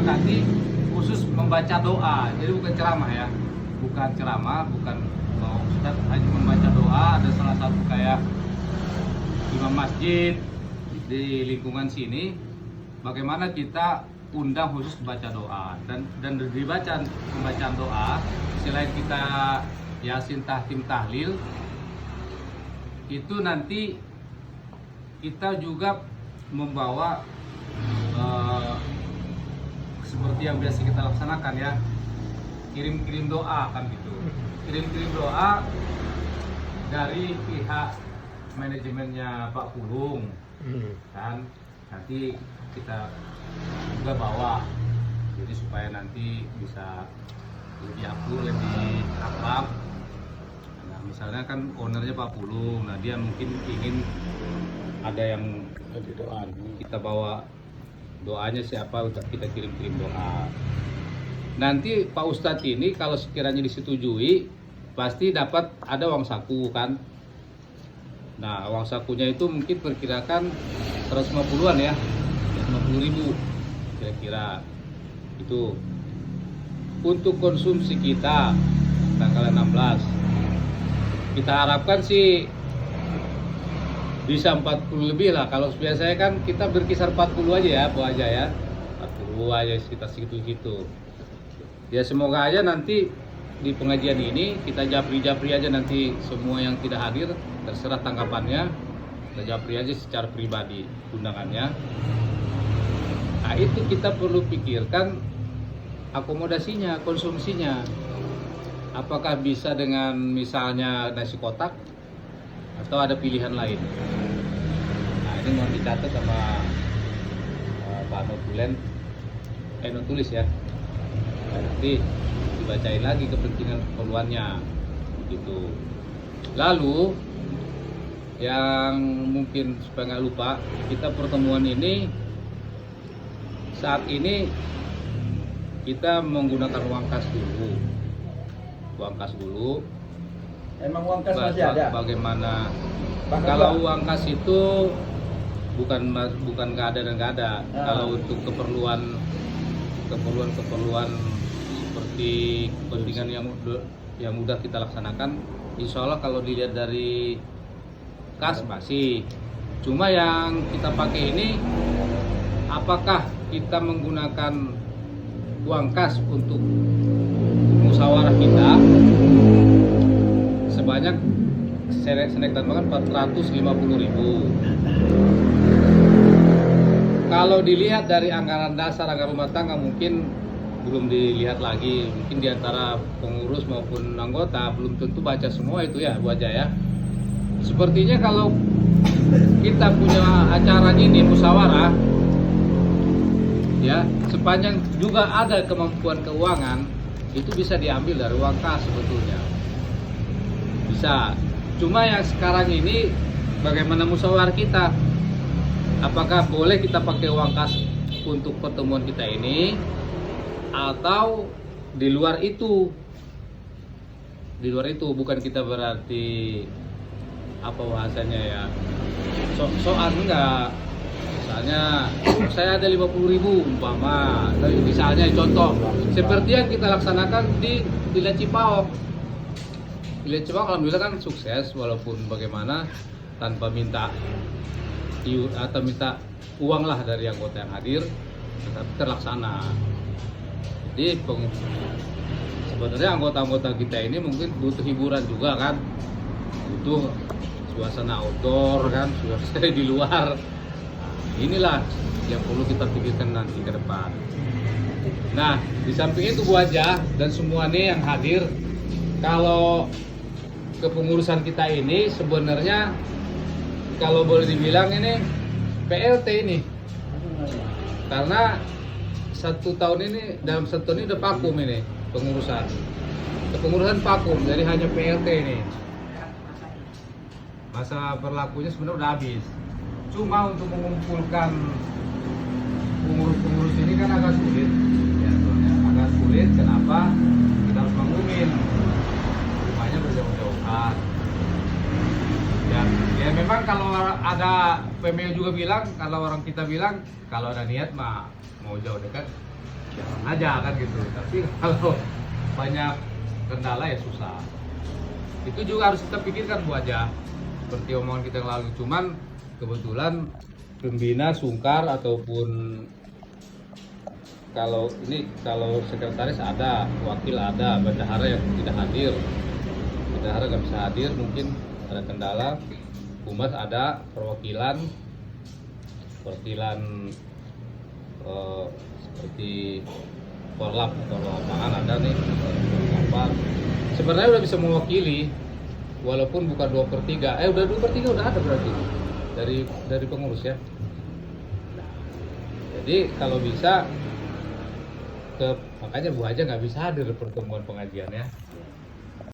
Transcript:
sepakati khusus membaca doa. Jadi bukan ceramah ya, bukan ceramah, bukan Ustaz, hanya membaca doa. Ada salah satu kayak imam masjid di lingkungan sini, bagaimana kita undang khusus baca doa dan dibaca pembacaan doa selain kita yasin, tahtim, tahlil, itu nanti kita juga membawa seperti yang biasa kita laksanakan ya, kirim-kirim doa kan gitu, kirim-kirim doa dari pihak manajemennya Pak Pulung kan, nanti kita juga bawa, jadi supaya nanti bisa lebih akurat, lebih akrab. Nah, misalnya kan ownernya Pak Pulung, nah dia mungkin ingin ada yang doa, kita bawa doanya siapa, untuk kita kirim-kirim doa. Nanti Pak Ustadz ini kalau sekiranya disetujui pasti dapat ada uang saku kan. Nah, uang sakunya itu mungkin perkirakan 150-an ya, 50.000 kira-kira. Itu untuk konsumsi kita tanggal 16. Kita harapkan sih bisa 40 lebih lah. Kalau biasanya kan kita berkisar 40 aja ya, Bu aja ya. 40 aja sekitar segitu-gitu. Ya semoga aja nanti di pengajian ini kita japri-japri aja nanti semua yang tidak hadir, terserah tanggapannya. Kita japri aja secara pribadi undangannya. Nah, itu kita perlu pikirkan akomodasinya, konsumsinya. Apakah bisa dengan misalnya nasi kotak atau ada pilihan lain. Nah, ini mau dicatat sama Pak Notulen, tulis ya. Nah, nanti dibacain lagi kepentingan keperluannya gitu. Lalu yang mungkin supaya nggak lupa, kita pertemuan ini saat ini kita menggunakan uang kas dulu. Uang kas dulu. Emang uang kas masih ada? Bagaimana? Bahkan Kalau uang kas itu bukan nggak ada dan nggak ada. Kalau untuk keperluan seperti kepentingan yang mudah kita laksanakan, insya Allah kalau dilihat dari kas masih. Cuma yang kita pakai ini, apakah kita menggunakan uang kas untuk musyawarah kita sebanyak senek dan makan 450.000. Kalau dilihat dari anggaran dasar anggaran rumah tangga mungkin belum dilihat lagi, mungkin diantara pengurus maupun anggota belum tentu baca semua itu ya, Bu aja ya. Sepertinya kalau kita punya acara ini musyawarah ya, sepanjang juga ada kemampuan keuangan, itu bisa diambil dari uang kas sebetulnya. Bisa. Cuma yang sekarang ini bagaimana musyawarah kita? Apakah boleh kita pakai uang kas untuk pertemuan kita ini atau di luar itu? Di luar itu bukan kita berarti apa bahasanya ya, soal enggak. Misalnya saya ada 50.000 umpama, misalnya contoh seperti yang kita laksanakan di Wilayah Cipaok. Wilayah Cipaok alhamdulillah kan sukses, walaupun bagaimana tanpa minta atau minta uang lah dari anggota yang hadir, tetapi terlaksana. Jadi sebenarnya anggota-anggota kita ini mungkin butuh hiburan juga kan, butuh suasana outdoor kan, suasana di luar. Inilah yang perlu kita pikirkan nanti ke depan. Nah, di samping itu Bu aja dan semuanya yang hadir, kalau kepengurusan kita ini sebenarnya kalau boleh dibilang ini PLT ini, karena 1 tahun ini, dalam 1 tahun ini udah vakum ini kepengurusan vakum, jadi hanya PLT ini. Masa berlakunya sebenarnya udah habis. Cuma untuk mengumpulkan pengurus-pengurus ini kan agak sulit ya, agak sulit. Kenapa? Kita harus mengumumin rumahnya berjauh-jauhan ya memang kalau ada PMU juga bilang, kalau orang kita bilang kalau ada niat mah mau jauh dekat jalan aja kan gitu. Tapi kalau banyak kendala ya susah. Itu juga harus kita pikirkan Bu Aja, seperti omongan kita yang lalu. Cuman kebetulan pembina Sungkar ataupun kalau sekretaris ada, wakil ada, bendahara yang tidak hadir, bendahara nggak bisa hadir, mungkin ada kendala. Humas ada, perwakilan seperti Korlap atau lapangan ada nih, apa sebenarnya udah bisa mewakili walaupun bukan 2/3, udah 2/3 udah ada berarti dari pengurus ya. Jadi kalau bisa makanya Bu aja nggak bisa hadir pertemuan pengajian ya.